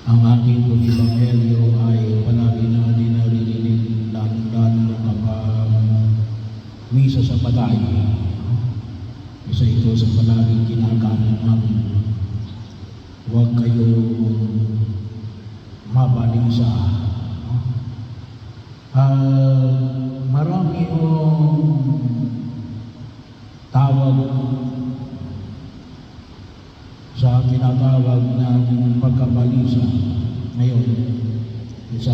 Ang aking pong ebanghelyo ay palagi natin naririnig lalo kapag misa sa patay. Isa ito sa palaging ginagawa namin. Huwag kayong mabalisa. Marami yung tawag sa tinatawag natin pagkabalisa. Ngayon, sa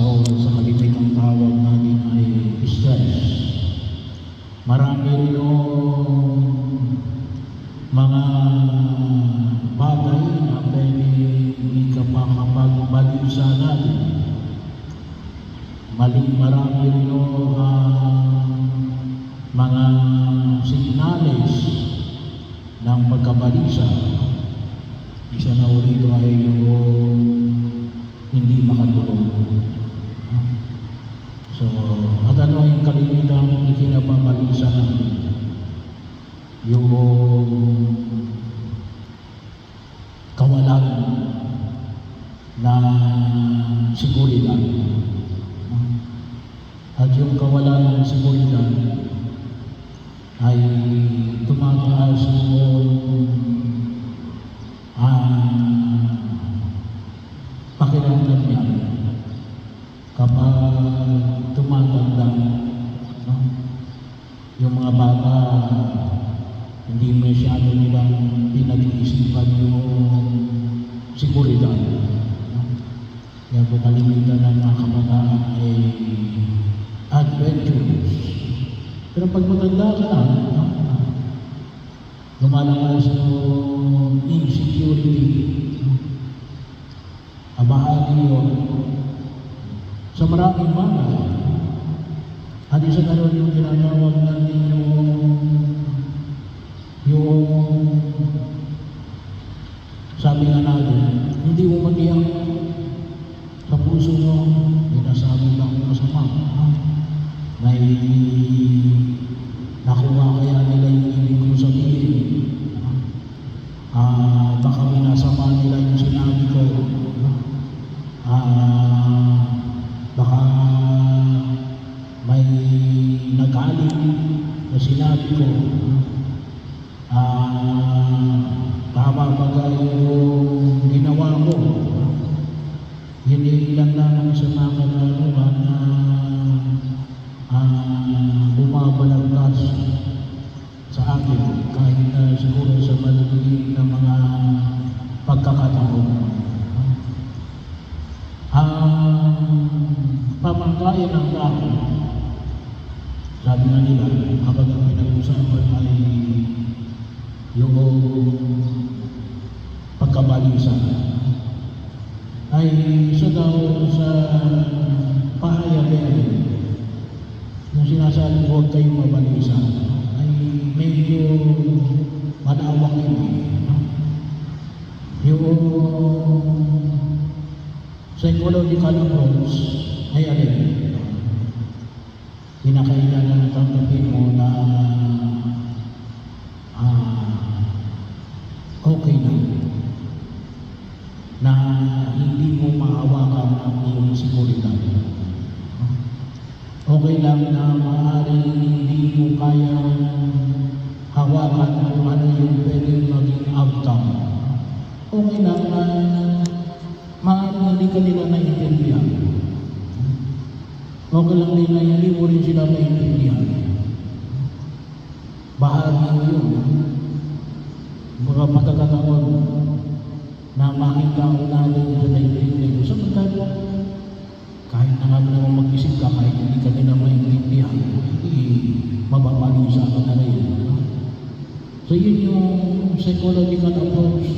kalimitang tawag natin ay stress. Marami rin yung mga bagay na pwede ikapakapagbalisa natin. Marami rin yung mga signales ng pagkabalisa. Isa na ulit ay yung hindi makatulog. So, at ano yung kalimitang ikinapabalisa natin? Yung kawalan na seguridad. At yung kawalan ng seguridad ay tumataas yung pakiramdam niya kapag tumatanda, no? Yung mga bata, hindi masyado nilang pinag-iisipan yung seguridad, no? Kaya po kalimitan ng mga kabataan ay adventurous. Pero pag matanda ka na, no? Lumalakas yung insecurity. Bahagi yun sa maraming bagay. At isa na rin yung tinatawag natin yung sabi nga natin, hindi mo matiyak sa puso mo, binasabi lang masama. May nakuha kaya nila yung ibig kong sabihin. Baka minasama nila yung sinabi ko. Baka may nagalit na sinabi ko. Tama ba yung ginawa ko? Hindi lang naman sa mga kalaluhan na bumabalagtas sa akin kahit siguro sa maliliit na mga pagkakataon. Pamangkayan ng tao, sabi nga nila, kapag ang pinag-usapan ay yung pagkabalisa, ay isa daw sa pahayagan yung sinasabi huwag kayong mabalisa, ay medyo malawak yun. Yung psychological approach ay alin? Kinakailangan tanggapin mo na okay na hindi mo mahawakan ang iyong seguridad. Okay lang na maaaring hindi mo kaya hawakan kung ano yung pwedeng maging outcome. Okay lang na maaaring hindi ka nila naiintindihan. Okay lang din na hindi mo rin sila naiintindihan. Bahagi mo yun. Mga pagkakataon na makita ko natin sa naiintindihan ko. Samantala, kahit na nga naman mag-isip ka, kahit hindi ka nila naiintindihan, mababalisa ka na rin. So yun yung psychological approach.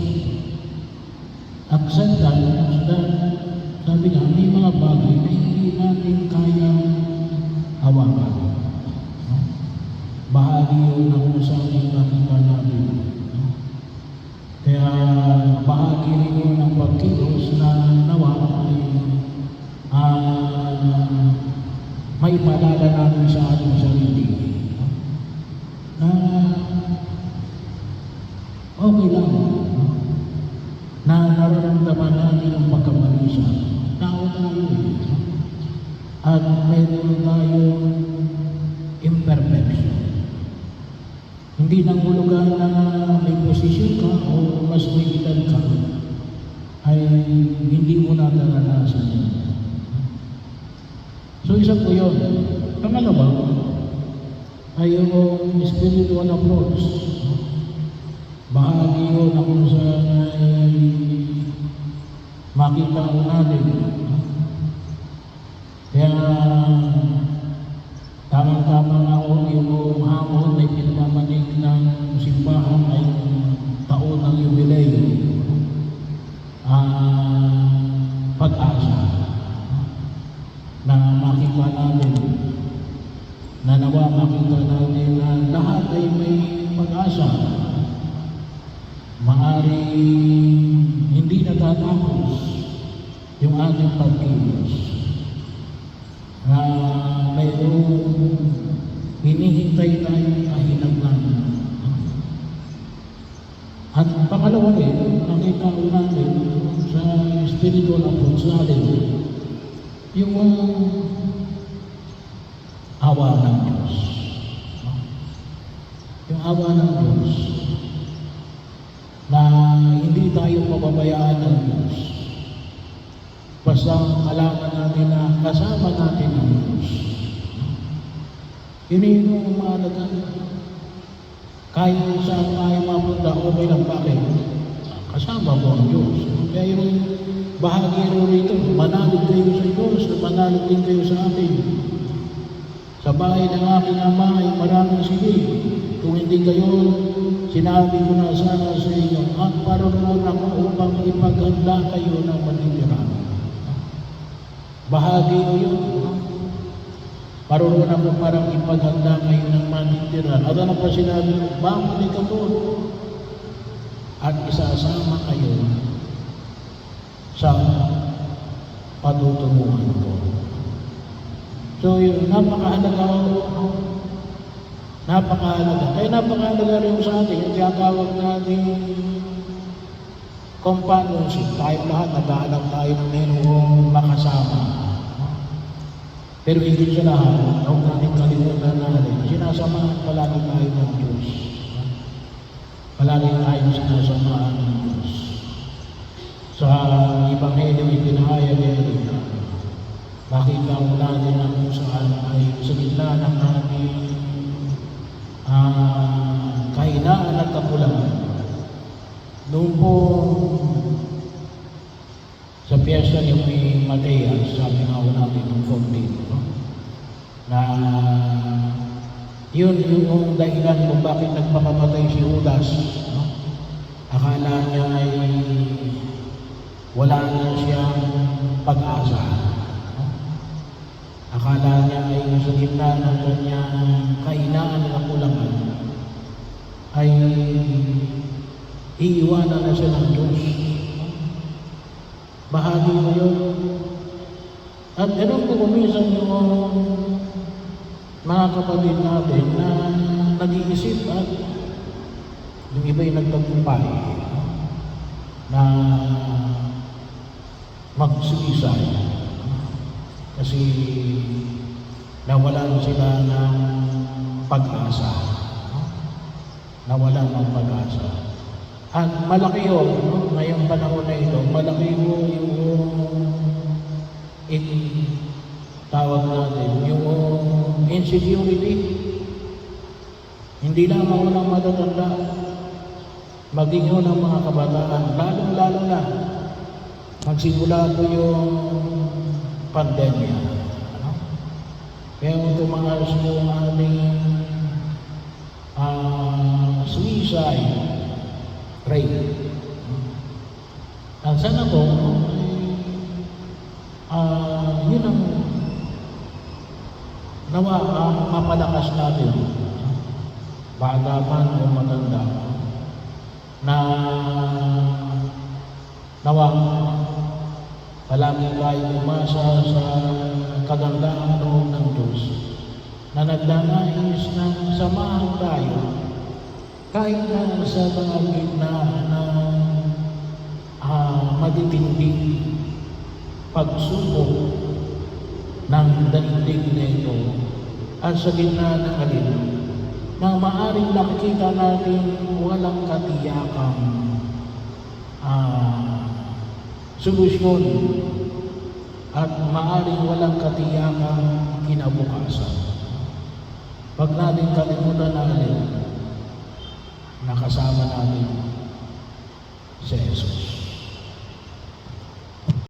Acceptance that sabi nga, may mga bagay na hindi natin kayang hawakan. Bahagi yun na kung saan yung nakita natin. Kaya bahagi rin yun ng pagkilos na nawa ay may padala natin sa ating sarili. Na okay lang na nararamdaman natin ang pagkabalisa. mayroon tayong imperfection. Hindi nang hulugan na may posisyon ka o mas may edad ka, ay hindi mo na naranasan yun. So isa po yun. Pangalawa, ay yung spiritual approach. Bahagi yun na kung saan ay makita ko natin. Kaya tamang-tama nga ako yung hamon na pinamamanig ng simbahan ay taon ng jubileo. Pag-asa na makita natin, na nawa makita natin na lahat ay may pag-asa. Maaaring hindi natatapos yung ating pagkilos. Mayroong hinihintay tayong kahinaglan. At pangalawa rin, nakita ko natin sa spiritual approach natin, yung awa ng Diyos. Yung awa ng Diyos na hindi tayo mababayaan ng Diyos. Basta alaman natin na kasama natin ang Diyos. Yun yung mahalaga. Kahit saan tayo mapunta, okay lang, bakit? Kasama mo ang Diyos. Kaya yung bahagi rin rito, manalig kayo sa Diyos, manalig din kayo sa atin. Sa bahay ng aking ama ay maraming silid. Kung hindi kayo, sinabi ko na sana sa inyo, at paroon ako upang ipaghanda kayo ng matitira. Bahagi ko yun. Paroon ako parang ipaghanda kayo ng matitira. At ano pa sinabi ko, bumalik ako at isasama kayo sa patutunguhan ko. So yun, napakahalaga. Kaya napakahalaga rin sa atin, yung tinatawag natin companionship. Tayo lahat, nag-aalam tayo ng mayroong makasama. Pero hindi sa lahat, huwag natin kalimutan natin, sinasamahan palagi tayo ng Diyos. Palagi tayo sinasamahan ng Diyos. Sa Ebanghelyo, ipinahayag rin. Makita mo natin na kung saan ay sa gitna ng ating kahinaan at kakulangan. Noon po sa piyesta ni Mateas, sabi nga ko natin ng 14, na yun yung dahilan kung bakit nagpakamatay si Judas. Akala niya ay wala na siyang pag-asa. Akala niya ay sa gitna ng kanyang kahinaan at kakulangan ay iiwanan na siya ng Diyos. Bahagi mo yun. At ganun po kumisan yung mga kapatid natin na nag-iisip at yung iba'y nagtagumpay na mag-suicide. Kasi nawalan sila ng pag-asa. Nawalan ng pag-asa. At malaki yun, ngayong panahon na ito, malaki yun yung tawag natin, yung insecurity. Hindi lamang ng matatanda, maging yun ang mga kabataan, lalong-lalo na, magsimula po yung pandemya. Kaya kung tumaas yung ating suicide rate. Ang sana po, yun ang nawa mapalakas natin, bata man o matanda, na nawa palagi tayo umasa sa kagandaang loob ng Diyos na nagdanais ng samahan tayo kahit na sa mga gitna ng matitinding pagsubok ng daigdig na ito at sa gitna ng alin na maaring nakikita natin walang katiyakang solusyon at maaring walang katiyakang kinabukasan. Pag natin kalimutan natin, nakasama natin si Jesus.